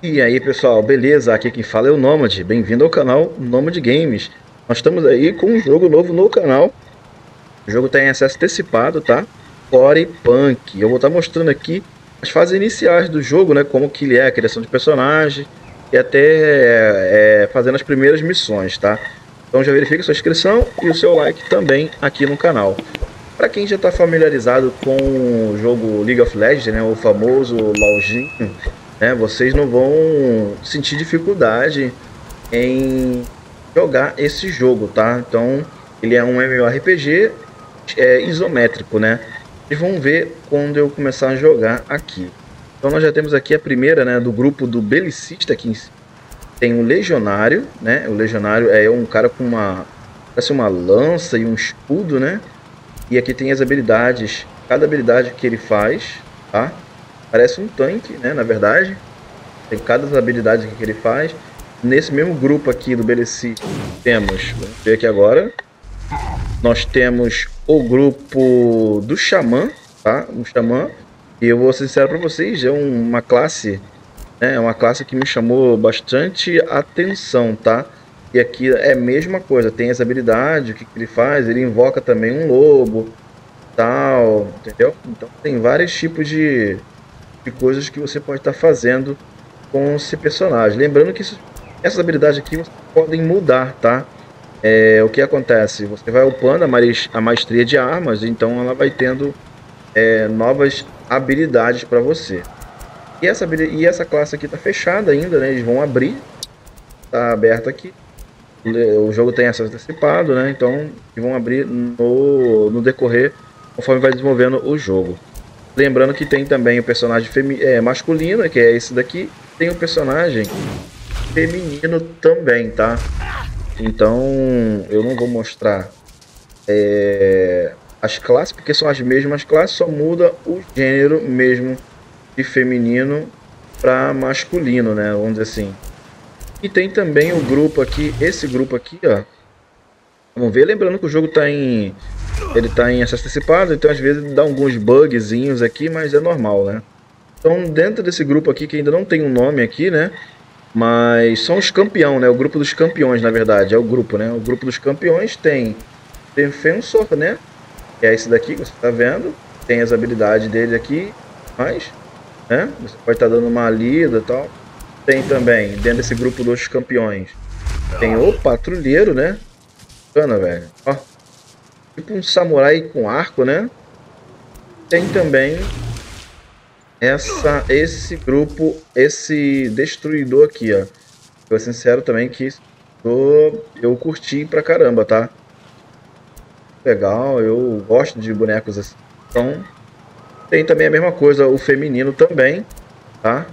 E aí pessoal, beleza? Aqui quem fala é o Nômade, bem-vindo ao canal Nômade Games. Nós estamos aí com um jogo novo no canal. O jogo está em acesso antecipado, tá? Core Punk. Eu vou estar mostrando aqui as fases iniciais do jogo, né? Como que ele é, a criação de personagem e até fazendo as primeiras missões, tá? Então já verifica sua inscrição e o seu like também aqui no canal. Para quem já está familiarizado com o jogo League of Legends, né? O famoso LoLzinho, né, vocês não vão sentir dificuldade em jogar esse jogo, tá? Então, ele é um MMORPG isométrico, né? Vocês vão ver quando eu começar a jogar aqui. Então, nós já temos aqui a primeira, né, do grupo do Belicista, que tem o Legionário, né? O Legionário é um cara com parece uma lança e um escudo, né? E aqui tem as habilidades, cada habilidade que ele faz, tá? Parece um tanque, né, na verdade. Tem cada habilidade que ele faz. Nesse mesmo grupo aqui do BLC temos, vamos ver aqui agora, nós temos o grupo do Xamã, tá? O Xamã. E eu vou ser sincero para vocês, é uma classe, né? É uma classe que me chamou bastante atenção, tá? E aqui é a mesma coisa, tem as habilidades, o que ele faz, ele invoca também um lobo, tal, entendeu? Então tem vários tipos de coisas que você pode estar fazendo com esse personagem. Lembrando que essas habilidades aqui podem mudar, tá? O que acontece? Você vai upando a maestria de armas, então ela vai tendo novas habilidades para você. E essa classe aqui tá fechada ainda, né? Eles vão abrir, tá aberto aqui. O jogo tem acesso antecipado, né? Então eles vão abrir no decorrer conforme vai desenvolvendo o jogo. Lembrando que tem também o personagem masculino, que é esse daqui. Tem o personagem feminino também, tá? Então eu não vou mostrar as classes, porque são as mesmas classes, só muda o gênero mesmo de feminino para masculino, né? Vamos dizer assim. E tem também o grupo aqui, esse grupo aqui, ó. Vamos ver, lembrando que o jogo ele tá em acesso antecipado, então às vezes dá alguns bugzinhos aqui, mas é normal, né? Então dentro desse grupo aqui, que ainda não tem um nome aqui, né? Mas são os campeões, né? O grupo dos campeões, na verdade, é o grupo, né? O grupo dos campeões tem Defensor, né? Que é esse daqui que você tá vendo. Tem as habilidades dele aqui, mas, né? Você pode estar dando uma lida e tal. Tem também, dentro desse grupo dos campeões, tem o patrulheiro, né? Bacana, velho. Ó, tipo um samurai com arco, né? Tem também esse grupo, esse destruidor aqui, ó. Vou ser sincero também que eu curti pra caramba, tá? Legal, eu gosto de bonecos assim. Então, tem também a mesma coisa, o feminino também, tá?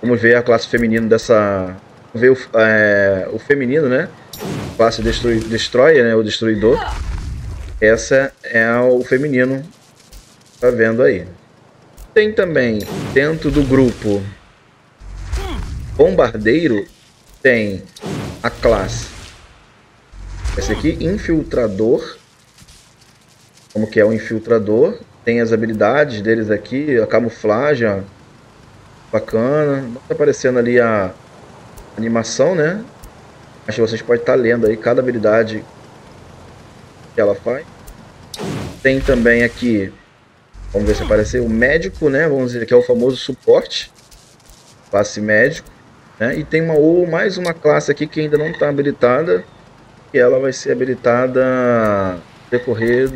Vamos ver a classe feminina dessa... Vamos ver o feminino, né? Classe Destroyer, né? O Destruidor. Essa é o feminino, tá vendo aí. Tem também, dentro do grupo Bombardeiro, tem a classe. Esse aqui, Infiltrador. Como que é o Infiltrador. Tem as habilidades deles aqui, a camuflagem, ó. Bacana. Não tá aparecendo ali a animação, né? Acho que vocês podem estar lendo aí cada habilidade que ela faz. Tem também aqui, vamos ver se apareceu, o médico, né? Vamos dizer que é o famoso suporte, classe médico, né? E tem mais uma classe aqui que ainda não está habilitada, que ela vai ser habilitada no decorrer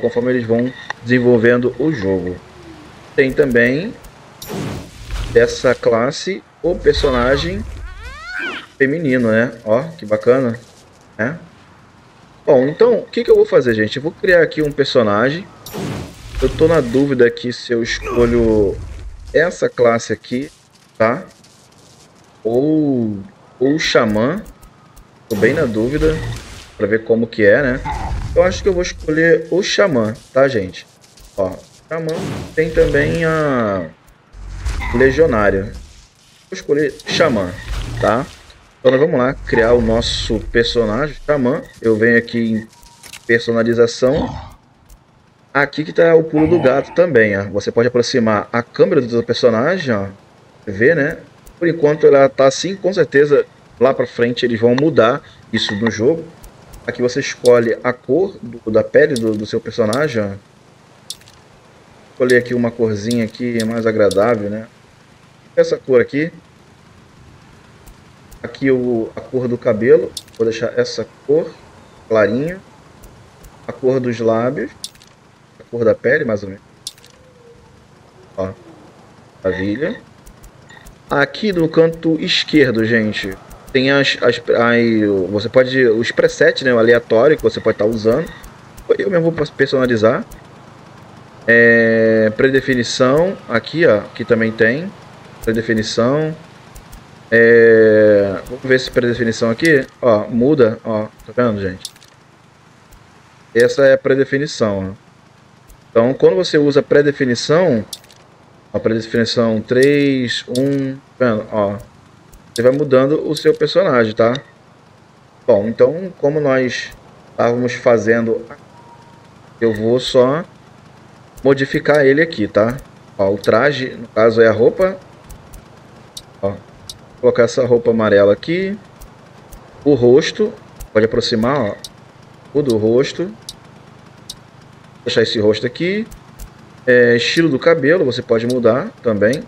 conforme eles vão desenvolvendo o jogo. Tem também dessa classe o personagem feminino, né? Ó, que bacana, né? Bom, então, o que eu vou fazer, gente? Eu vou criar aqui um personagem. Eu tô na dúvida aqui se eu escolho essa classe aqui, tá? Ou o Xamã. Tô bem na dúvida para ver como que é, né? Eu acho que eu vou escolher o Xamã, tá, gente? Ó, Xamã tem também a Legionária. Vou escolher Xamã, tá? Então nós vamos lá criar o nosso personagem Xamã. Eu venho aqui em personalização. Aqui que está o pulo do gato também, ó. Você pode aproximar a câmera do seu personagem, ó. Ver, né? Por enquanto ela tá assim, com certeza lá pra frente eles vão mudar isso no jogo. Aqui você escolhe a cor da pele do seu personagem, ó. Escolher aqui uma corzinha aqui mais agradável, né? Essa cor aqui. Aqui a cor do cabelo. Vou deixar essa cor clarinha. A cor dos lábios. A cor da pele, mais ou menos. Ó. Maravilha. Aqui no canto esquerdo, gente, tem você pode, os presets, né, o aleatório que você pode estar usando. Eu mesmo vou personalizar. Predefinição, aqui ó, aqui também tem predefinição. Vamos ver se predefinição aqui, ó, muda, ó, tá vendo, gente? Essa é a predefinição, ó. Então, quando você usa predefinição, a predefinição 3, 1, tá vendo, ó, você vai mudando o seu personagem, tá? Bom, então, como nós estávamos fazendo, eu vou só modificar ele aqui, tá? Ó, o traje, no caso, é a roupa. Ó, vou colocar essa roupa amarela aqui. O rosto, pode aproximar, ó, o do rosto. Vou deixar esse rosto aqui. Estilo do cabelo, você pode mudar também.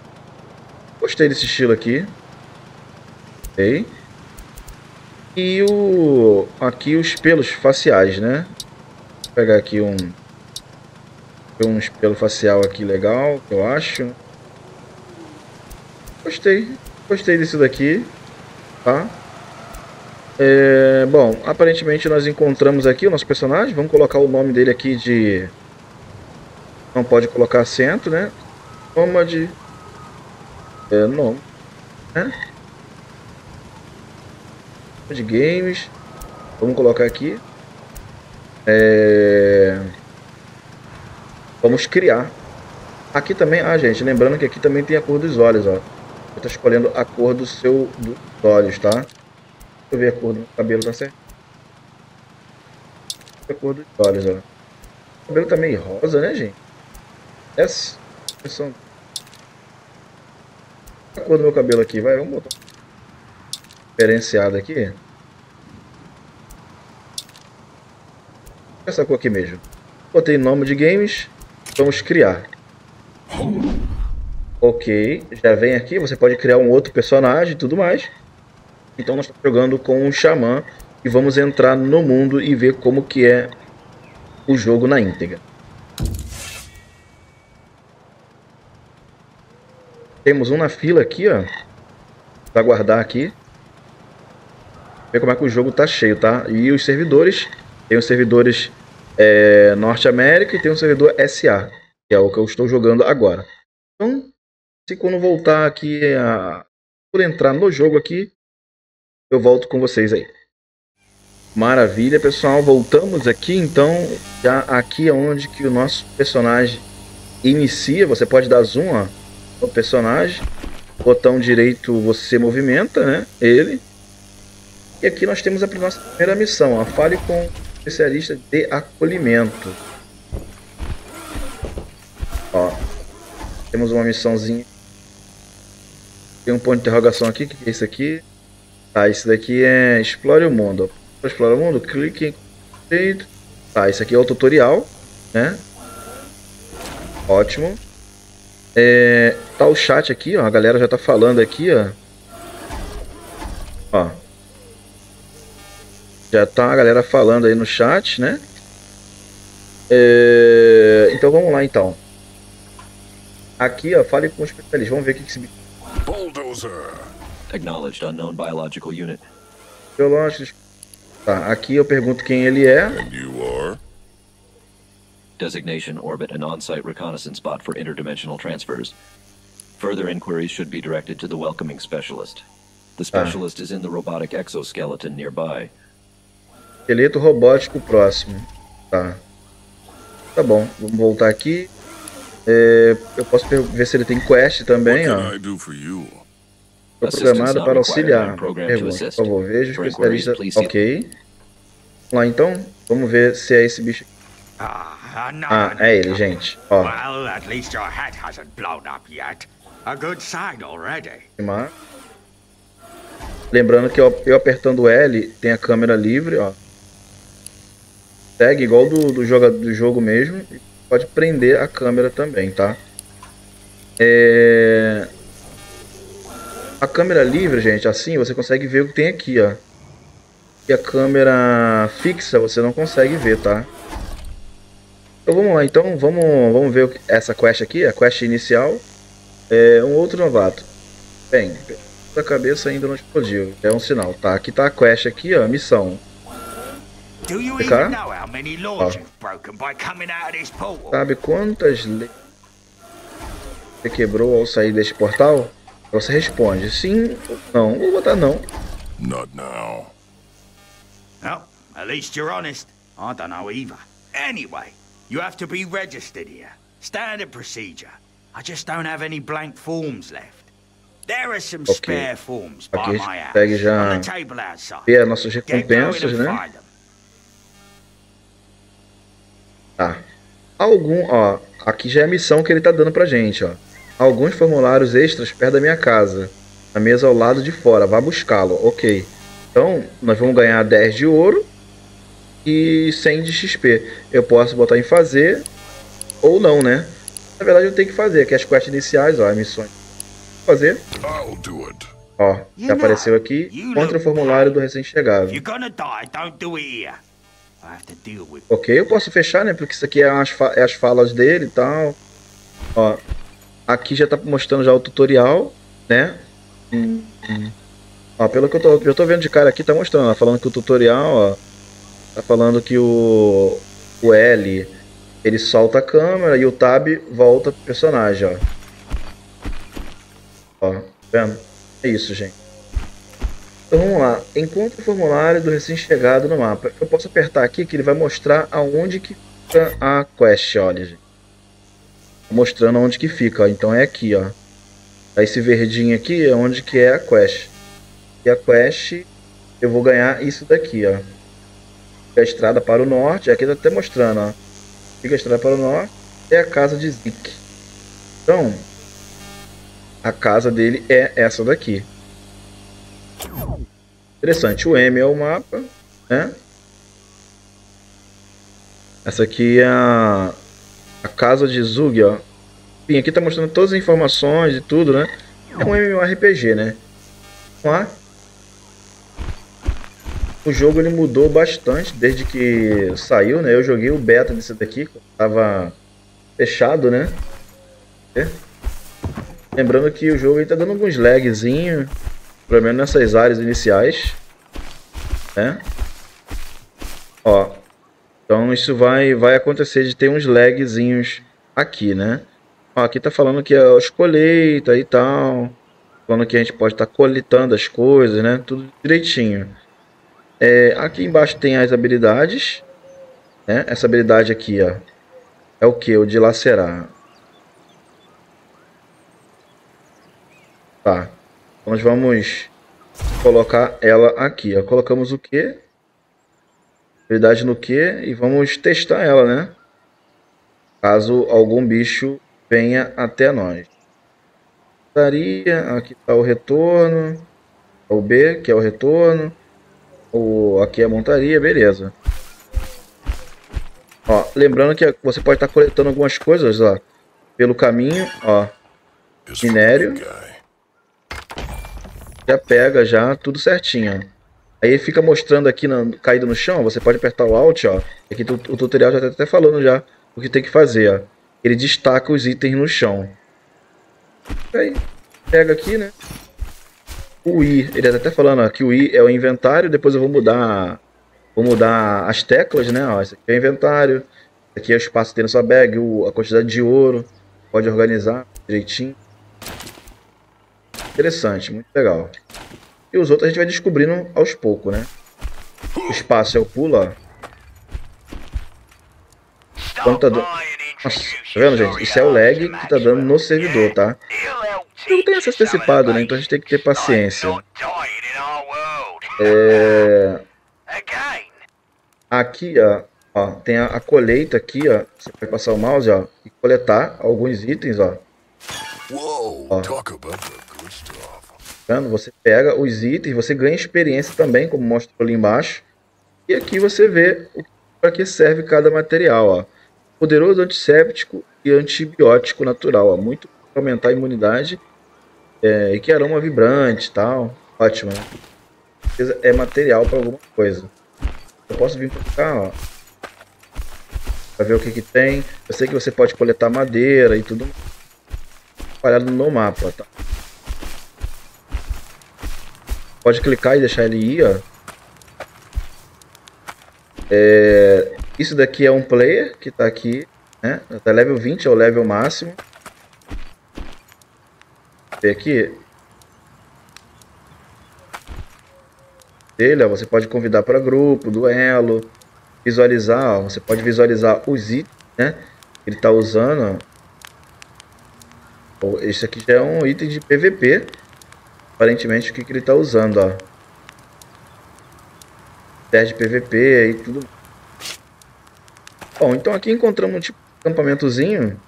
Gostei desse estilo aqui. Ok. E aqui os pelos faciais, né? Vou pegar aqui um espelho facial aqui legal, que eu acho. Gostei disso daqui, tá? Bom, aparentemente nós encontramos aqui o nosso personagem. Vamos colocar o nome dele aqui de... Não pode colocar acento, né? Nômade. Nome, né? De games. Vamos colocar aqui. Vamos criar. Aqui também, gente, lembrando que aqui também tem a cor dos olhos, ó. Você está escolhendo a cor dos olhos, tá? Deixa eu ver a cor do cabelo, tá certo? A cor dos olhos, ó. O cabelo tá meio rosa, né, gente? Essa a cor do meu cabelo aqui, vai, vamos botar diferenciado aqui. Essa cor aqui mesmo. Botei nome de games. Vamos criar. Ok, já vem aqui, você pode criar um outro personagem e tudo mais. Então nós estamos jogando com um xamã e vamos entrar no mundo e ver como que é o jogo na íntegra. Temos um na fila aqui, ó, para guardar aqui. Ver como é que o jogo tá cheio, tá? E os servidores, tem os servidores Norte América e tem o servidor SA, que é o que eu estou jogando agora. Então, se quando voltar aqui, por entrar no jogo aqui, eu volto com vocês aí. Maravilha, pessoal, voltamos aqui, então, já aqui é onde que o nosso personagem inicia. Você pode dar zoom, ó, no personagem, botão direito você movimenta, né, ele. E aqui nós temos a nossa primeira missão, ó, fale com o especialista de acolhimento. Ó, temos uma missãozinha. Tem um ponto de interrogação aqui, o que é isso aqui? Tá, isso daqui é explore o mundo. Explore o mundo, clique em... Tá, isso aqui é o tutorial, né? Ótimo. Tá o chat aqui, ó, a galera já tá falando aqui, ó. Ó. Já tá a galera falando aí no chat, né? Então vamos lá, então. Aqui, ó, fale com o especialista. Vamos ver o que esse bicho... Bulldozer. Acknowledged unknown biological unit. Biológicos. Tá, aqui eu pergunto quem ele é. And you are? Designation orbit an on-site reconnaissance bot for interdimensional transfers. Further inquiries should be directed to the welcoming specialist. The specialist is in the robotic exoskeleton nearby. Esqueleto robótico próximo. Tá. Tá bom, vamos voltar aqui. Eu posso ver se ele tem quest também, ó. Foi programado para auxiliar. Pergunta, por favor, veja o especialista. Ok. Vamos lá então. Vamos ver se é esse bicho. É ele, gente. Ó. Lembrando que eu apertando L tem a câmera livre, ó. Segue igual do jogo mesmo. E pode prender a câmera também, tá? A câmera livre, gente, assim você consegue ver o que tem aqui, ó. E a câmera fixa você não consegue ver, tá? Então vamos lá, então vamos ver essa quest aqui, a quest inicial. Um outro novato. Bem, a cabeça ainda não explodiu, é um sinal, tá? Aqui tá a quest aqui, ó, missão. Ficar? Ó. Sabe quantas leis você quebrou ao sair deste portal? Você responde sim ou não. Vou botar não. Not now. Well, at least you're honest. I don't know either. Anyway, you have to be registered here. Standard procedure. I just don't have any blank forms left. There are some spare forms by aqui my house consegue já on the table outside. ver as nossas recompensas, né? Tá. Ó, aqui já é a missão que ele tá dando pra gente, ó. Alguns formulários extras perto da minha casa. Na mesa ao lado de fora, vá buscá-lo. Ok. Então, nós vamos ganhar 10 de ouro e 100 de XP. Eu posso botar em fazer ou não, né? Na verdade, eu tenho que fazer, que as quests iniciais, ó, as missões. Vou fazer. Ó, já apareceu aqui. Contra o formulário do recém-chegado. Ok, eu posso fechar, né? Porque isso aqui é as falas dele e tal. Ó, aqui já tá mostrando já o tutorial, né? Ó, pelo que eu tô vendo de cara aqui, tá mostrando, ó, falando que o tutorial, ó, tá falando que o L, ele solta a câmera e o Tab volta pro personagem, ó. Ó, tá vendo? É isso, gente. Então vamos lá. Encontre o formulário do recém-chegado no mapa. Eu posso apertar aqui que ele vai mostrar aonde que fica a quest, olha, gente. Mostrando onde que fica, ó. Então é aqui, ó. Esse verdinho aqui é onde que é a quest. E a quest eu vou ganhar isso daqui, ó. A estrada para o norte, aqui tá até mostrando, ó. Fica a estrada para o norte, é a casa de Zik. Então, a casa dele é essa daqui. Interessante, o M é o mapa, né? Essa aqui é a casa de Zug, ó. Enfim, aqui tá mostrando todas as informações e tudo, né? É um MMORPG, né? Vamos lá. O jogo ele mudou bastante desde que saiu, né? Eu joguei o beta desse daqui, tava fechado, né? Lembrando que o jogo aí tá dando alguns lagzinhos, pelo menos nessas áreas iniciais, né? Ó, então isso vai acontecer de ter uns lagzinhos aqui, né? Ó, aqui tá falando que é as colheitas e tal, falando que a gente pode estar coletando as coisas, né? Tudo direitinho. Aqui embaixo tem as habilidades, né? Essa habilidade aqui, ó, é o que? O de lacerar. Tá. Então nós vamos colocar ela aqui, ó. Colocamos o que? Habilidade no que? E vamos testar ela, né? Caso algum bicho venha até nós. Aqui está o retorno. O B, que é o retorno. Aqui é a montaria, beleza. Ó, lembrando que você pode estar coletando algumas coisas, ó, pelo caminho, ó. Minério. Já pega já tudo certinho. Aí fica mostrando aqui caído no chão, você pode apertar o Alt, ó. Aqui o tutorial já tá até falando já o que tem que fazer, ó. Ele destaca os itens no chão. Aí, pega aqui, né? O I, ele tá até falando, ó, que o I é o inventário, depois eu vou mudar as teclas, né? Ó, esse aqui é o inventário, esse aqui é o espaço que tem na sua bag, a quantidade de ouro, pode organizar direitinho. Interessante, muito legal. E os outros a gente vai descobrindo aos poucos, né? O espaço é o pulo, ó. Quanto tá Nossa, tá vendo, gente? Isso é o lag que tá dando no servidor, tá? Não tem acesso antecipado, né? Então a gente tem que ter paciência. Aqui, ó, tem a colheita aqui, ó. Você vai passar o mouse, ó, e coletar alguns itens, ó. Ó. Vendo? Você pega os itens, você ganha experiência também, como mostra ali embaixo. E aqui você vê para que serve cada material, ó. Poderoso antisséptico e antibiótico natural, ó. Muito para aumentar a imunidade. E que aroma vibrante e tal. Ótimo, né? É material para alguma coisa. Eu posso vir para cá, ó, para ver o que tem. Eu sei que você pode coletar madeira e tudo espalhado no mapa, tá? Pode clicar e deixar ele ir, ó. Isso daqui é um player que tá aqui, né? Até level 20 é o level máximo. Vê aqui. Ele, ó, você pode convidar para grupo, duelo, visualizar, ó, você pode visualizar os itens, né, que ele está usando. Ó. Esse aqui já é um item de PVP, aparentemente o que ele está usando, ó. Teste de PVP e tudo. Bom, então aqui encontramos um tipo de acampamentozinho.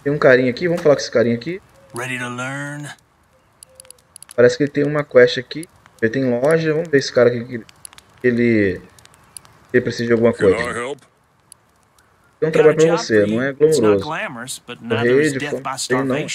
Tem um carinha aqui, vamos falar com esse carinha aqui. Ready to learn? Parece que ele tem uma quest aqui. Ele tem loja, vamos ver esse cara aqui, ele precisa de alguma coisa. Tem um trabalho pra você, não é glamouroso. Correio de fome, não.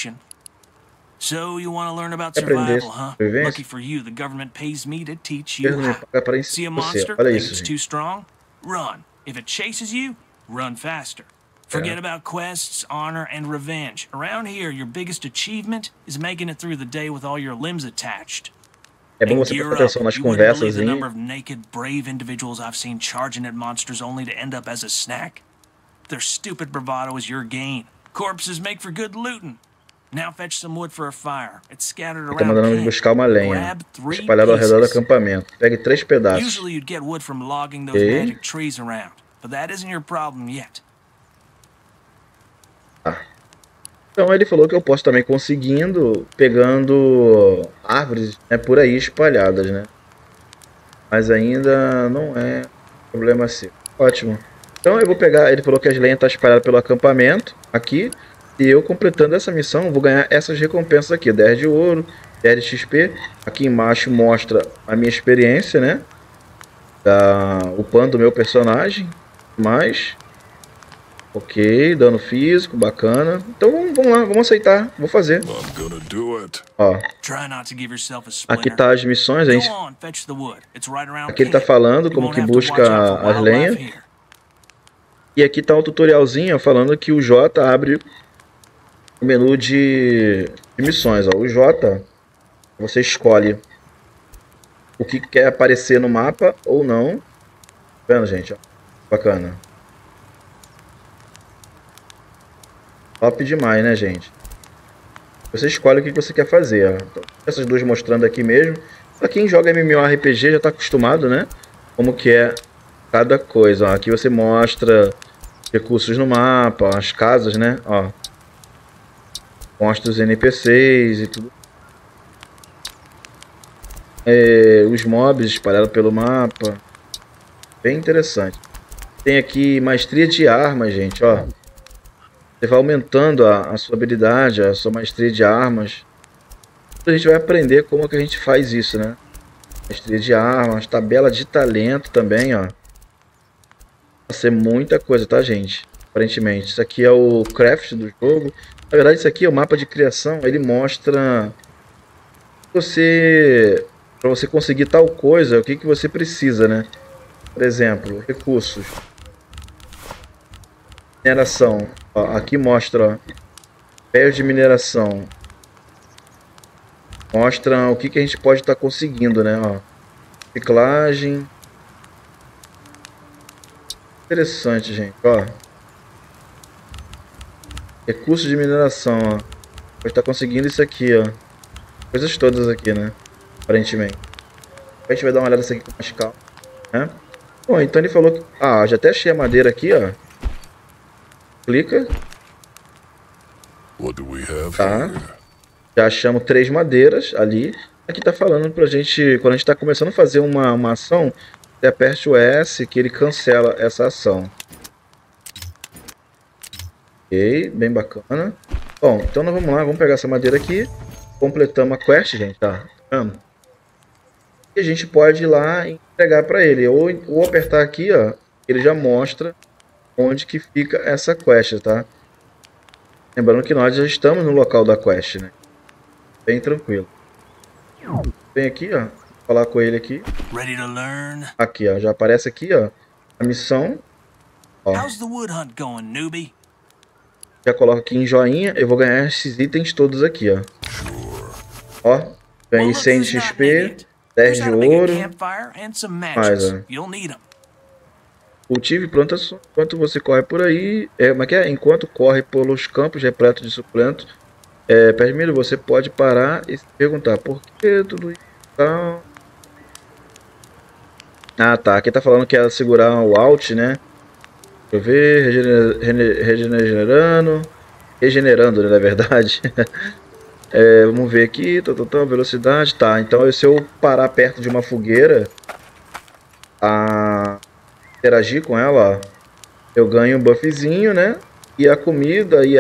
So you want to learn about Aprender survival, huh? sobrevivência. Lucky for you, the government pays me to teach Ele you não how. paga para See a ensinar você. monster? Olha Think isso, it's gente. too strong? Run. If it chases you, run faster. Forget about quests, honor, and revenge. Around here, your biggest achievement is making it through the day with all your limbs attached. É bom And você gear prestar atenção up. nas You wouldn't believe conversas, the hein? number of naked, brave individuals I've seen charging at monsters only to end up as a snack. Their stupid bravado is your gain. Corpses make for good looting. Now fetch some wood for a fire. It's scattered Ele tá around mandando camp. buscar uma lenha Grab 3 espalhada ao redor do pieces. acampamento. Pegue 3 pedaços. Usually you'd get wood from logging those Okay. magic trees around, but that isn't your problem yet. Então ele falou que eu posso também conseguindo, pegando árvores, né, por aí espalhadas, né? Mas ainda não é problema seu. Ótimo. Então eu vou pegar, ele falou que as lenhas estão espalhadas pelo acampamento, aqui. E eu completando essa missão, vou ganhar essas recompensas aqui. 10 de ouro, 10 de XP. Aqui embaixo mostra a minha experiência, né? Upando o meu personagem. Mais... Ok, dano físico, bacana. Então vamos lá, vamos aceitar. Vou fazer. I'm gonna do it. Ó, Try not to give yourself a aqui splinter. tá as missões, a Go gente, on, fetch the wood. It's right around aqui ele tá camp. falando You como won't que have to watch out busca for as wildlife lenhas. here. E aqui tá o tutorialzinho falando que o J abre o menu de missões. Ó. O J, você escolhe o que quer aparecer no mapa ou não. Tá vendo, gente? Ó, bacana. Top demais, né, gente? Você escolhe o que você quer fazer. Ó. Então, essas duas mostrando aqui mesmo. Pra quem joga MMORPG já tá acostumado, né? Como que é cada coisa. Ó. Aqui você mostra recursos no mapa, as casas, né? Ó. Mostra os NPCs e tudo. Os mobs espalhados pelo mapa. Bem interessante. Tem aqui maestria de armas, gente, ó. Você vai aumentando a sua habilidade, a sua maestria de armas. A gente vai aprender como que a gente faz isso, né? Maestria de armas, tabela de talento também, ó. Vai ser muita coisa, tá, gente? Aparentemente. Isso aqui é o craft do jogo. Na verdade, isso aqui é o mapa de criação. Ele mostra para você conseguir tal coisa, o que você precisa, né? Por exemplo, recursos. Mineração. Ó, aqui mostra pés de mineração. Mostra o que a gente pode estar conseguindo, né? Ó, reciclagem. Interessante, gente. Ó, recursos de mineração. Ó. Pode estar conseguindo isso aqui, ó. Coisas todas aqui, né? Aparentemente. A gente vai dar uma olhada nisso aqui com mais calma, né? Bom, então ele falou que... Ah, já até achei a madeira aqui, ó. Clica. What do we have Tá. here? Já achamos 3 madeiras ali. Aqui tá falando pra gente, quando a gente tá começando a fazer uma ação, você aperte o S que ele cancela essa ação. Ok, bem bacana. Bom, então nós vamos lá, vamos pegar essa madeira aqui. Completamos a quest, gente, tá? vendo? E a gente pode ir lá e entregar para ele. Ou apertar aqui, ó, ele já mostra onde que fica essa quest, tá? Lembrando que nós já estamos no local da quest, né? Bem tranquilo. Vem aqui, ó. Vou falar com ele aqui. Ready to learn? Aqui, ó. Já aparece aqui, ó. A missão. Ó. How's the wood hunt going, newbie? Já coloco aqui em joinha. Eu vou ganhar esses itens todos aqui, ó. Ó. Ganhei 100 de XP. 10 de ouro. Mais, ó. Cultive plantas enquanto você corre por aí. Como é que é? Enquanto corre pelos campos repletos de suculentos. Primeiro você pode parar e se perguntar por que tudo isso tá... Ah, tá. Aqui tá falando que é segurar o Alt, né? Deixa eu ver. Regenerando, né, na verdade. Vamos ver aqui. Velocidade. Tá. Então se eu parar perto de uma fogueira, interagir com ela, ó, eu ganho um buffzinho, né? E a comida e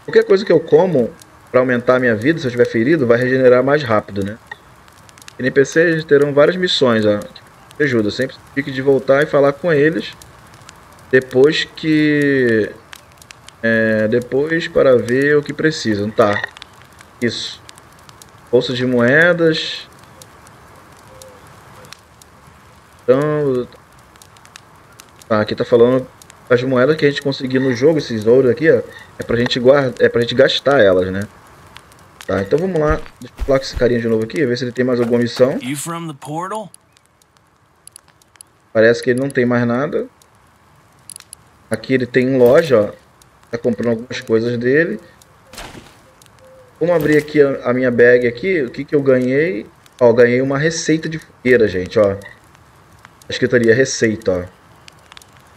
qualquer coisa que eu como para aumentar a minha vida, se eu estiver ferido, vai regenerar mais rápido, né? NPCs terão várias missões, ó, que ajuda. Sempre fique de voltar e falar com eles depois que depois para ver o que precisam. Tá. Isso. Bolsa de moedas. Então, tá, aqui tá falando as moedas que a gente conseguir no jogo, esses ouros aqui, ó, é pra gente gastar elas, né? Tá, então vamos lá. Deixa eu falar com esse carinha de novo aqui, ver se ele tem mais alguma missão. Parece que ele não tem mais nada. Aqui ele tem loja, ó. Tá comprando algumas coisas dele. Vamos abrir aqui a minha bag aqui. O que que eu ganhei? Ó, ganhei uma receita de fogueira, gente, ó. A escritaria receita, ó.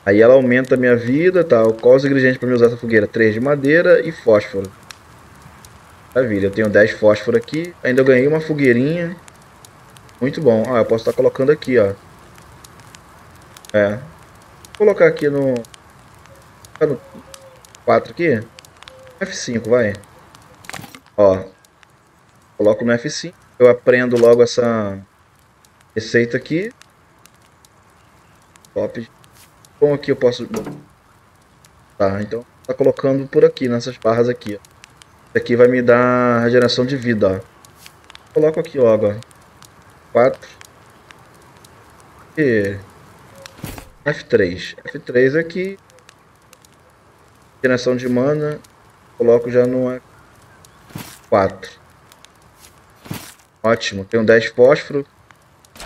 Aí ela aumenta a minha vida, tá? Qual os ingredientes para me usar essa fogueira? 3 de madeira e fósforo. Maravilha, eu tenho 10 fósforo aqui. Ainda eu ganhei uma fogueirinha. Muito bom. Ah, eu posso estar colocando aqui, ó. Vou colocar aqui no 4 aqui. F5, vai. Ó. Coloco no F5. Eu aprendo logo essa receita aqui. Top. Bom, aqui eu posso... Tá, então tá colocando por aqui, nessas barras aqui, ó. Isso aqui vai me dar regeneração de vida, ó. Coloco aqui logo, ó. 4. E... F3. F3 aqui. Regeneração de mana. Coloco já no F4. Ótimo, tenho 10 fósforo.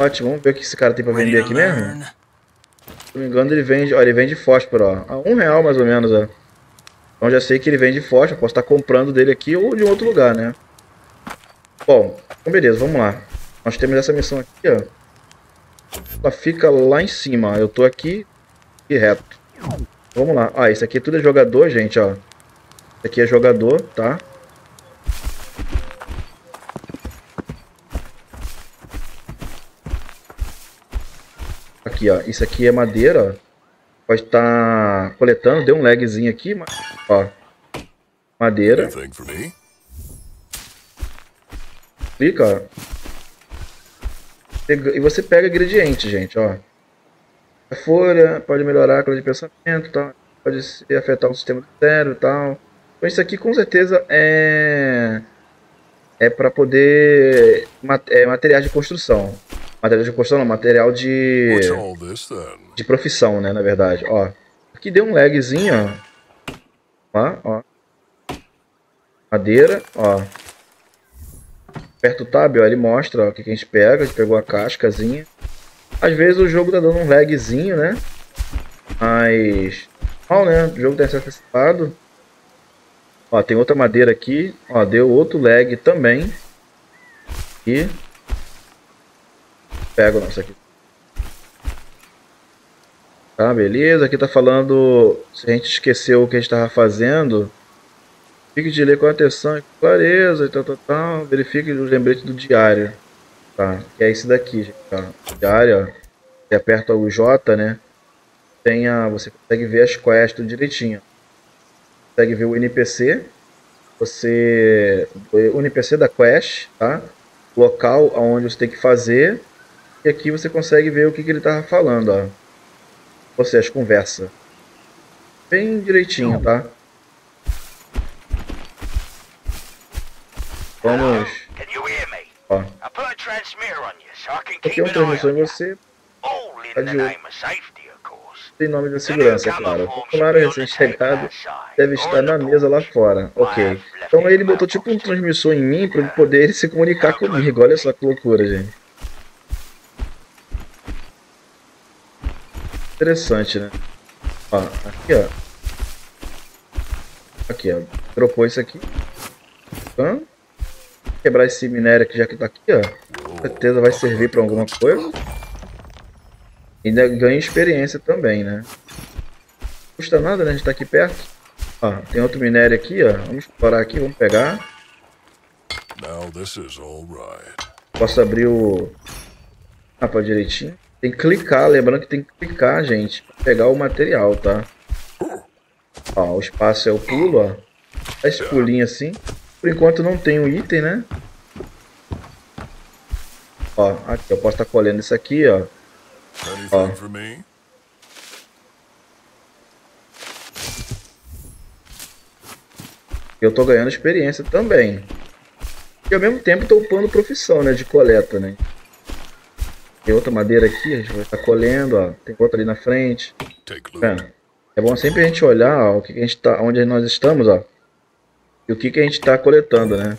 Ótimo, vamos ver o que esse cara tem pra vender aqui mesmo. Se não me engano, ele vende fósforo, ó. A R$1 mais ou menos, ó. Então já sei que ele vende fósforo. Posso estar comprando dele aqui ou de outro lugar, né? Bom, então beleza, vamos lá. Nós temos essa missão aqui, ó. Ela fica lá em cima, ó. Eu tô aqui e reto. Vamos lá. Ah, isso aqui tudo é jogador, gente, ó. Isso aqui é jogador, tá? Aqui, ó. Isso aqui é madeira, ó. Pode estar coletando. Deu um lagzinho aqui, mas... Ó. Madeira. Clica, ó. E você pega ingredientes, gente, ó. A folha pode melhorar a qualidade de pensamento, tal. Pode afetar o sistema do cérebro e tal. Então isso aqui com certeza é para poder... materiais de construção. Material de construção não, material de profissão, né, na verdade. Ó, aqui deu um lagzinho, ó. Ó. Madeira, ó. Aperta o tab, ó, ele mostra, ó, o que a gente pega. A gente pegou a cascazinha. Às vezes o jogo tá dando um lagzinho, né? Mas... Ó, né? O jogo tem acesso antecipado. Ó, tem outra madeira aqui. Ó, deu outro lag também. E... Pega o nosso aqui. Tá, beleza. Aqui tá falando... Se a gente esqueceu o que a gente tava fazendo... Fique de ler com atenção e com clareza e tal. Verifique o lembrete do diário. Tá, que é esse daqui, gente, tá? Diário, ó. Você aperta o J, né? Você consegue ver as quests tudo direitinho. Consegue ver o NPC. O NPC da quest, tá? local onde você tem que fazer. E aqui você consegue ver o que ele tava falando, ó. Ou seja, conversa. Bem direitinho, tá? Vamos. Ó. Aqui é um transmissor em você. Tá de olho. Tem nome da segurança, é claro. O funcionário recém-chegado deve estar na mesa lá fora. Ok. Então ele botou tipo um transmissor em mim para ele poder se comunicar comigo. Olha só que loucura, gente. Interessante, né? Ó, aqui, ó. Aqui, ó. Dropou isso aqui. Então, quebrar esse minério aqui, já que tá aqui, ó. Com certeza vai servir para alguma coisa. E ainda ganha experiência também, né? Não custa nada, né? A gente tá aqui perto. Ó, tem outro minério aqui, ó. Vamos explorar aqui, vamos pegar. Now this is all right. Posso abrir o mapa direitinho. Tem que clicar, lembrando que tem que clicar, gente, pra pegar o material, tá? Ó, o espaço é o pulo, ó. Dá esse pulinho assim. Por enquanto não tem o item, né? Ó, aqui eu posso estar colhendo isso aqui, ó. Anything for me? Eu tô ganhando experiência também. E ao mesmo tempo tô upando profissão, né? De coleta, né? Tem outra madeira aqui, a gente vai estar colhendo, ó. Tem outra ali na frente. Take loot. É bom sempre a gente olhar, ó, o que a gente tá, onde nós estamos, ó. E o que a gente tá coletando, né?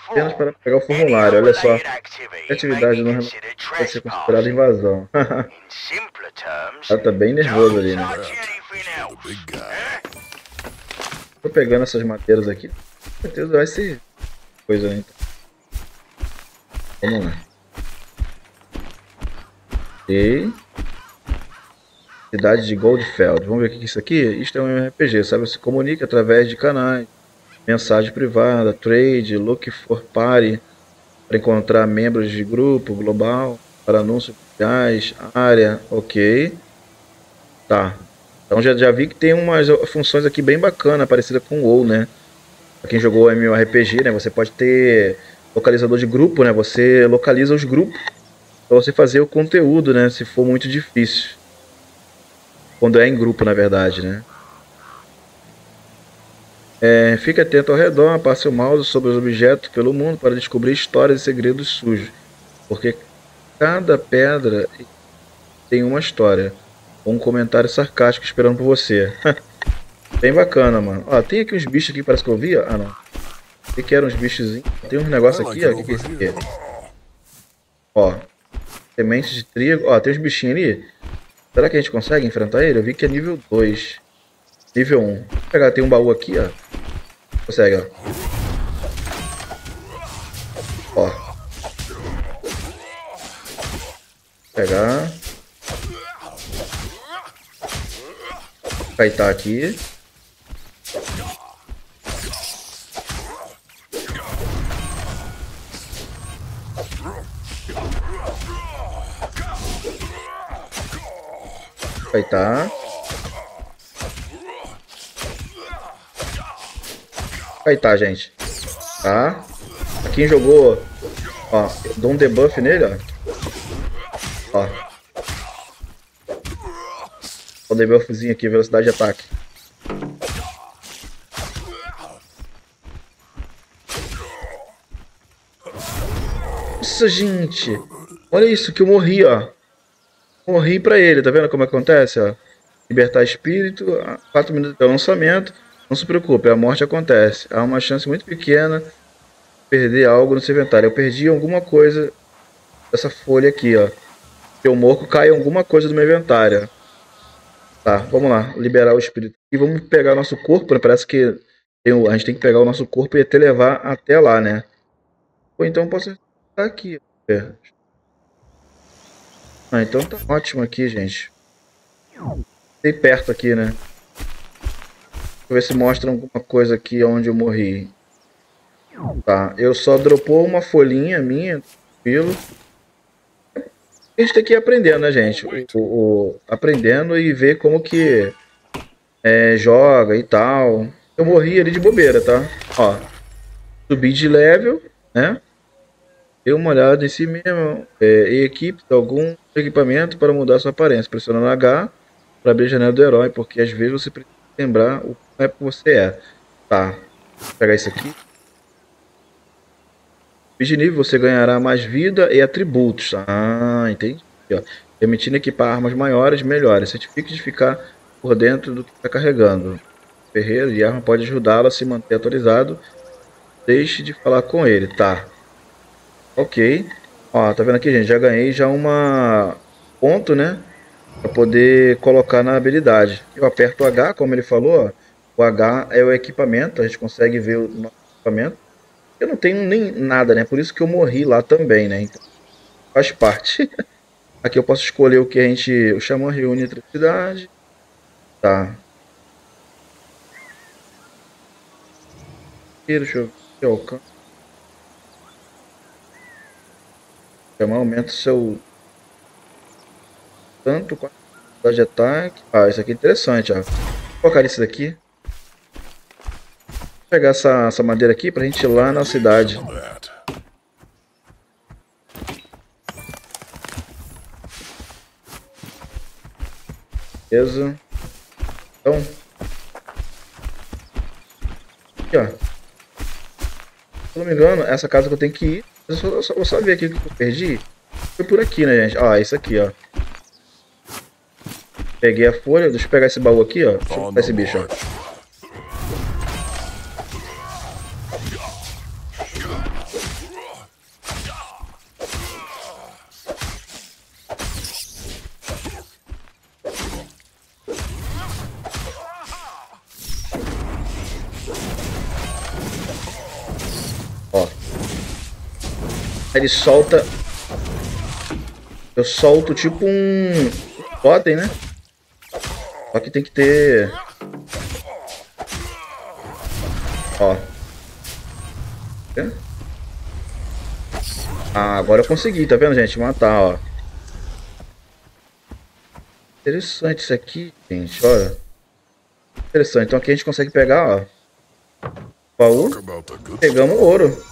Apenas para pegar o formulário, olha só. A atividade não vai ser considerada invasão. Ela tá bem nervoso ali, né? The big guy. Tô pegando essas madeiras aqui. Com certeza vai ser coisa, né? Vamos lá. E... Cidade de Goldfeld. Vamos ver o que é isso aqui? Isto é um RPG, sabe? Se comunica através de canais. Mensagem privada, trade, look for party, para encontrar membros de grupo global, para anúncios oficiais, área, ok. Tá. Então já vi que tem umas funções aqui bem bacanas, parecida com o WoW, né? Pra quem jogou MMORPG, né? Você pode ter localizador de grupo, né? Você localiza os grupos para você fazer o conteúdo, né? Se for muito difícil. Quando é em grupo, na verdade, né? Fique atento ao redor, passe o mouse sobre os objetos pelo mundo para descobrir histórias e segredos sujos. Porque cada pedra tem uma história. Um comentário sarcástico esperando por você. Bem bacana, mano. Ó, tem aqui uns bichos aqui, parece que eu vi. Ah, não. O que eram uns bichozinhos? Tem uns negócios aqui, ó. O que é isso aqui? Ó. Sementes de trigo. Ó, tem uns bichinhos ali. Será que a gente consegue enfrentar ele? Eu vi que é nível 2. Nível 1. Vou pegar, tem um baú aqui, ó. Consegue, ó. Ó. Pegar. Kaitar aqui. Kaitar. Aí tá, gente. Tá. Aqui jogou. Ó, dou um debuff nele, ó. Ó. O debuffzinho aqui, velocidade de ataque. Nossa, gente. Olha isso, que eu morri, ó. Morri pra ele, tá vendo como acontece, ó? Libertar espírito, 4 minutos de lançamento. Não se preocupe, a morte acontece. Há uma chance muito pequena de perder algo no seu inventário. Eu perdi alguma coisa dessa folha aqui, ó. Se eu morro, cai alguma coisa do meu inventário. Tá, vamos lá. Liberar o espírito. E vamos pegar nosso corpo, né? Parece que a gente tem que pegar o nosso corpo e até levar até lá, né? Ou então eu posso estar aqui. Ah, então tá ótimo aqui, gente. Bem perto aqui, né? Deixa eu ver se mostra alguma coisa aqui onde eu morri. Tá, eu só dropou uma folhinha minha, tranquilo. A gente tem que ir aprendendo, né, gente? Aprendendo e ver como que joga e tal. Eu morri ali de bobeira, tá? Ó, subi de level, né? Dê uma olhada em si mesmo. E equipe algum equipamento para mudar sua aparência. Pressionando H para abrir a janela do herói, porque às vezes você precisa lembrar o que você é. Tá, vou pegar isso aqui. De nível você ganhará mais vida e atributos. Ah, entendi. Ó, permitindo equipar armas maiores, melhores. Certifique de ficar por dentro do que está carregando. O ferreiro de arma pode ajudá-lo a se manter atualizado. Deixe de falar com ele, tá? Ok. Ó, tá vendo aqui, gente? Já ganhei já uma ponto, né? Pra poder colocar na habilidade. Eu aperto o H, como ele falou, ó. O H é o equipamento, a gente consegue ver o nosso equipamento. Eu não tenho nem nada, né? Por isso que eu morri lá também, né? Então, faz parte. Aqui eu posso escolher o que a gente... O Xamã reúne eletricidade. Tá. Deixa eu ver o alcance. Xamã aumenta o seu... Tanto quanto a de ataque. Ah, isso aqui é interessante, ó. Vou colocar isso daqui. Vou pegar essa madeira aqui pra gente ir lá na cidade. That. Beleza. Então. Aqui, ó. Se eu não me engano, essa casa que eu tenho que ir. Eu vou só ver aqui o que eu perdi. Foi por aqui, né, gente? Ó, isso aqui, ó. Peguei a folha. Deixa eu pegar esse baú aqui, ó. Deixa eu On botar the esse bicho, ó. march. Ó. Ele solta. Eu solto tipo um totem, né? Só que tem que ter. Ó. Ah, agora eu consegui, tá vendo, gente? Matar, ó. Interessante isso aqui, gente, olha. Interessante. Então aqui a gente consegue pegar, ó. Baú. Talk about the good Pegamos ouro.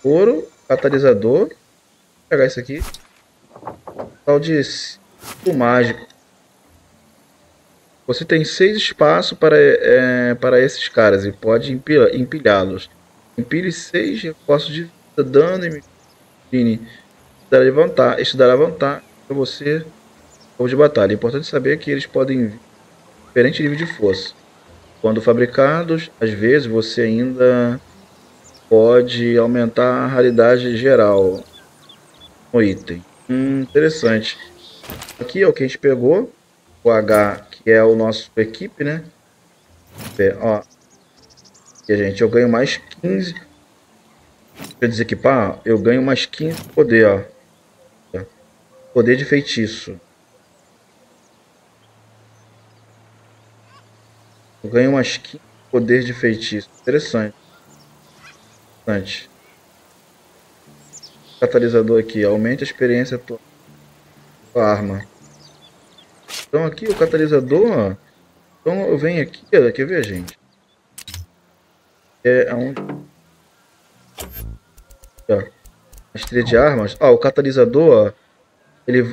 Ouro, catalisador. Vou pegar isso aqui. Tal de ciclo mágico. Você tem 6 espaços para esses caras e pode empilhá-los. Empilhe 6 reforços de vida, dano e mine. Isso dará vantagem para você ou de batalha. É importante saber que eles podem vir em diferente nível de força. Quando fabricados, às vezes você ainda pode aumentar a raridade geral no item. Interessante. Aqui é o que a gente pegou. O H, que é o nosso equipe, né? Ó. E, gente, eu ganho mais 15. Deixa eu desequipar. Ó. Eu ganho mais 15 de poder, ó. Poder de feitiço. Eu ganho mais 15 poder de feitiço. Interessante. Interessante. Catalisador aqui. Aumenta a experiência da arma. Então aqui o catalisador, ó. Então eu venho aqui, ó, quer ver, gente? É onde? Ó, estreia de armas. Ó, o catalisador, ó.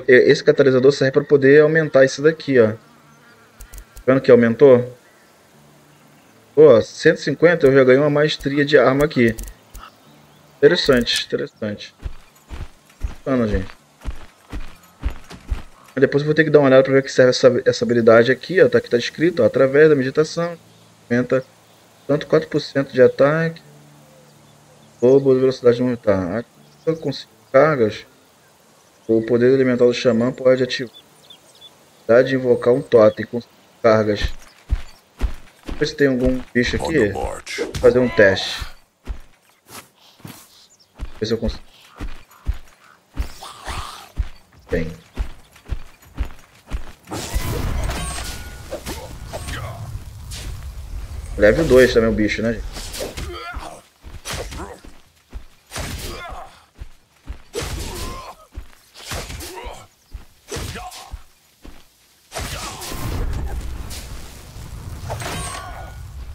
Esse catalisador serve para poder aumentar isso daqui, ó. Tá vendo que aumentou? Ó, 150 eu já ganhei uma maestria de arma aqui. Interessante, interessante. Bacana, gente. Depois eu vou ter que dar uma olhada para ver o que serve essa habilidade aqui, ó. Tá aqui, tá escrito, ó, através da meditação, aumenta tanto 4% de ataque, dobro de velocidade movimentar. Com 5 cargas, o poder elemental do xamã pode ativar a habilidade de invocar um totem com 5 cargas. Vamos ver se tem algum bicho on aqui. the march. Vou fazer um teste. Ver se eu consigo. Tem. Level 2 também o bicho, né, gente?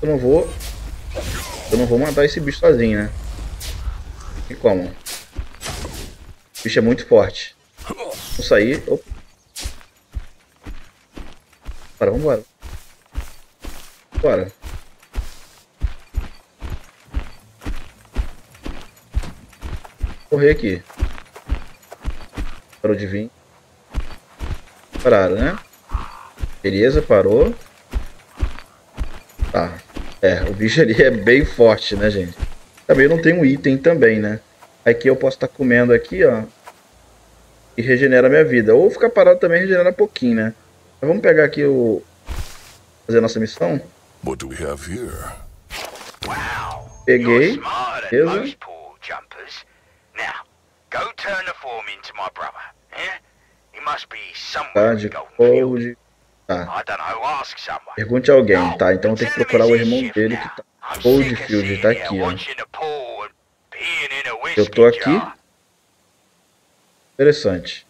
Eu não vou matar esse bicho sozinho, né? E como? O bicho é muito forte. Vou sair. Opa. Bora, vambora. Bora. Correr aqui. Parou de vir. Pararam, né? Beleza, parou. Tá. O bicho ali é bem forte, né, gente? Também não tem um item também, né? Aqui eu posso estar comendo aqui, ó. E regenera minha vida. Ou ficar parado também regenera pouquinho, né? Mas vamos pegar aqui o... fazer a nossa missão. What do we have here? Peguei. Beleza. Tá, de cold. Tá. Pergunte a alguém, tá? Então tem que procurar o irmão dele que tá. Coldfield, tá aqui, ó. Eu tô aqui. Interessante.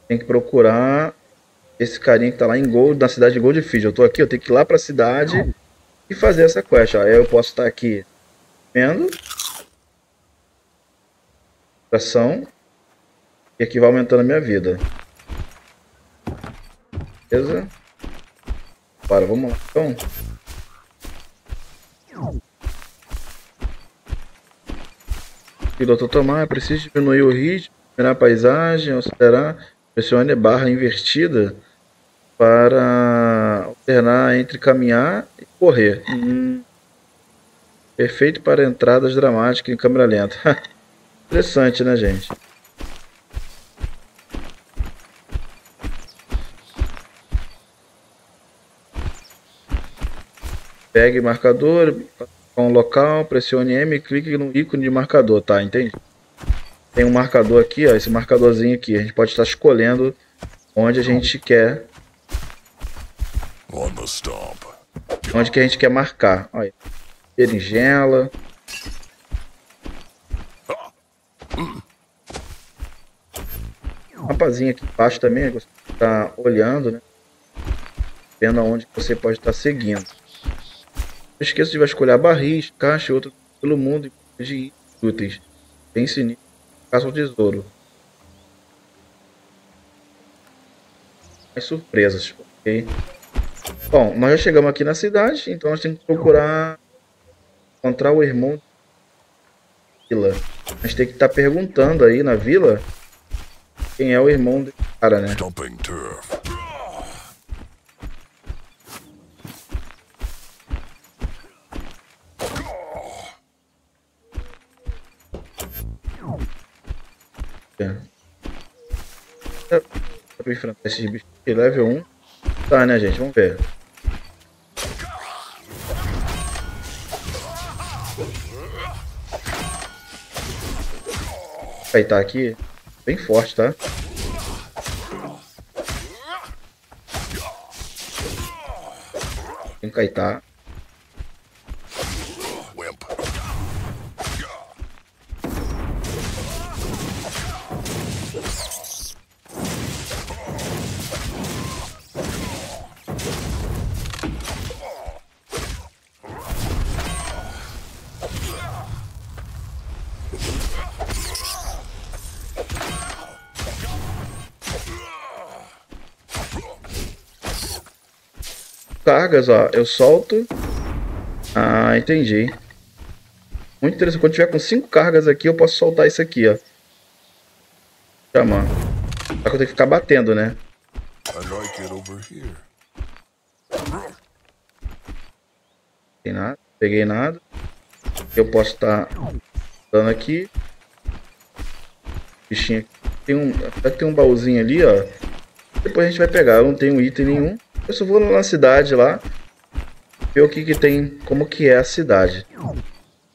Tem que procurar esse carinha que tá lá em Gold, na cidade de Goldfield. Eu tô aqui, eu tenho que ir lá pra cidade e fazer essa quest, ó. Aí eu posso estar aqui vendo. Ação. E aqui vai aumentando a minha vida. Beleza? Bora, vamos lá então. Piloto automático, preciso diminuir o ritmo, melhorar a paisagem, acelerar, pressione barra invertida para alternar entre caminhar e correr. Perfeito para entradas dramáticas em câmera lenta. Interessante, né, gente? Pegue marcador, com local, pressione M e clique no ícone de marcador, tá? Entende? Tem um marcador aqui, ó, esse marcadorzinho aqui. A gente pode estar escolhendo onde a gente quer. Onde que a gente quer marcar. Olha, berinjela. Mapazinho aqui embaixo também, você está olhando, né? Vendo aonde você pode estar seguindo. Não esqueça de vasculhar barris, caixa e outro pelo mundo de úteis. Pense nisso, caça o tesouro. Mais surpresas, ok? Bom, nós já chegamos aqui na cidade, então nós temos que procurar encontrar o irmão da vila. A gente tem que estar perguntando aí na vila quem é o irmão desse cara, né? Dá pra enfrentar esses bichos aqui, level 1. Tá, né, gente? Vamos ver. Aí tá aqui, bem forte, tá? Tem que kaitar. Cargas, ó, eu solto. Ah, entendi. Muito interessante. Quando tiver com 5 cargas aqui, eu posso soltar isso aqui, ó. Chama. Só que eu tenho que ficar batendo, né? Tem nada. Peguei nada. Eu posso estar dando aqui. Bichinho aqui. Tem um baúzinho ali, ó. Depois a gente vai pegar. Eu não tenho item nenhum. Eu só vou na cidade lá, ver o que tem, como que é a cidade.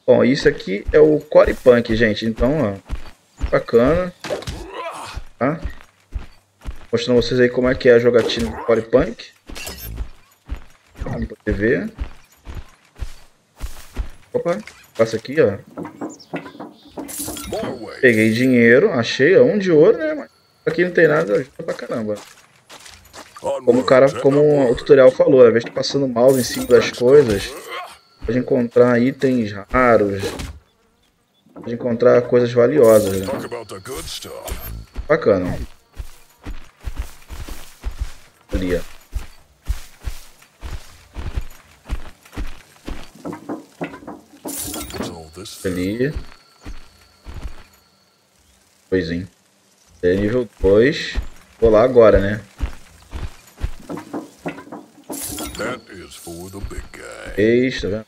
Bom, isso aqui é o Core Punk, gente. Então, ó, bacana. Tá? Mostrando vocês aí como é que é a jogatina do Core Punk. Vamos poder ver. Opa, passa aqui, ó. Peguei dinheiro, achei, ó, 1 de ouro, né? Mas aqui não tem nada, ajuda pra caramba. Como o tutorial falou, ao invés de passando o mouse em cima das coisas, pode encontrar itens raros, pode encontrar coisas valiosas, né? Bacana. Ali, ó. Ali. Coisinho. É nível 2. Vou lá agora, né? Tá vendo?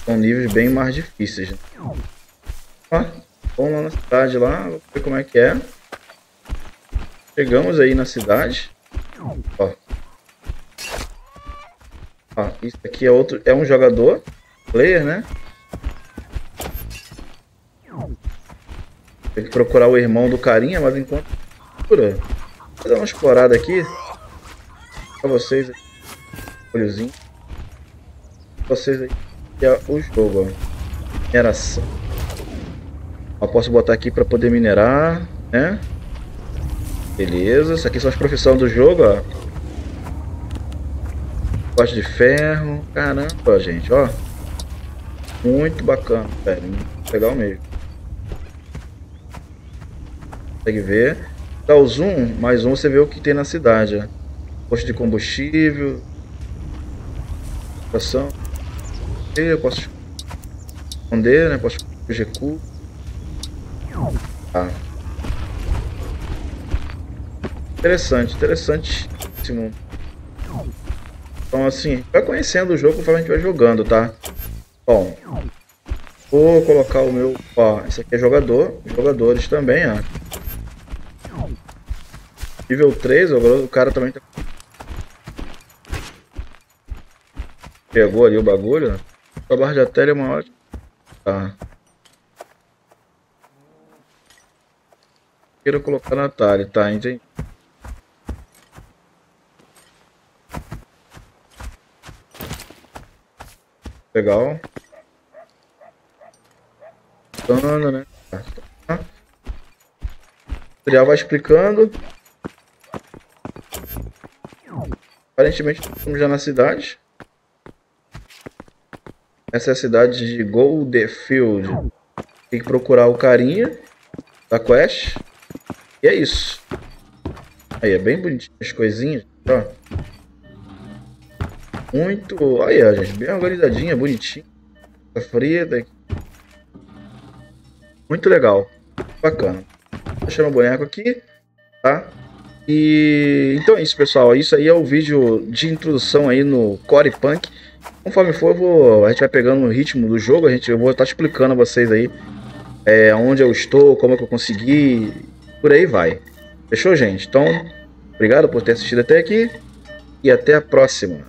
São níveis bem mais difíceis, né? Ó, vamos lá na cidade lá, vou ver como é que é. Chegamos aí na cidade. Ó. Ó, isso aqui é outro, é um jogador, player, né? Tem que procurar o irmão do carinha, mas enquanto procura, vou dar uma explorada aqui pra vocês, olhozinho. Vocês aí, que é o jogo, ó. Mineração. Ó, posso botar aqui para poder minerar, né? Beleza, isso aqui são as profissões do jogo, ó. Corte de ferro, caramba, gente, ó. Muito bacana, velho, muito legal mesmo. Consegue ver? Dá o zoom, mais um, você vê o que tem na cidade, ó. Posto de combustível. Estação. Eu posso esconder, né? Posso recuo. Tá. Interessante esse mundo. Então assim, vai conhecendo o jogo conforme a gente vai jogando, tá? Bom, vou colocar o meu, ó, esse aqui é jogador, jogadores também, ó. Nível 3, o cara também tá... Pegou ali o bagulho, né? A barra de tela é uma ótima. Tá. Quero colocar na Atari, tá, entendi. Legal. Bacana, né? Tá. O tutorial vai explicando. Aparentemente estamos já na cidade. Essa é a cidade de Goldfield. Tem que procurar o carinha da quest. E é isso. Aí, é bem bonitinho as coisinhas. Ó. Muito... Aí, ó, gente. Bem organizadinha, bonitinha. Tá fria. Muito legal. Bacana. Vou deixar meu boneco aqui. Tá? E... Então é isso, pessoal. Isso aí é o vídeo de introdução aí no Cory Punk. Conforme for, a gente vai pegando o ritmo do jogo, eu vou estar explicando a vocês aí onde eu estou, como é que eu consegui, por aí vai. Fechou, gente? Então, obrigado por ter assistido até aqui e até a próxima.